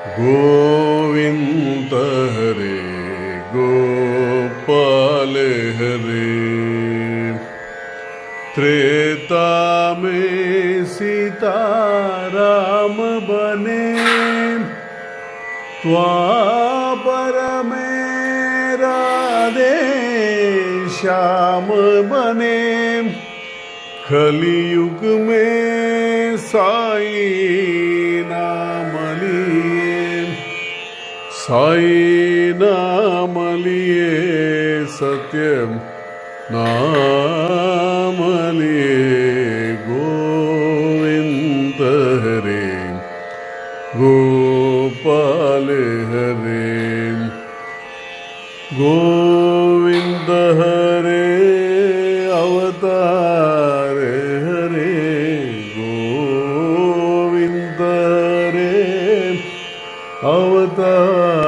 गोविंद हरे गोपाल हरे। त्रेता में सीता राम बने, द्वापर में राधे श्याम बने, कलियुग में साई नाम लिए, साई नाम लिए, सत्यम नाम लिए। गोविंद हरे गोपाल हरे, गोविंद हरे अवतार हरे, गोविंद हरे अवतार।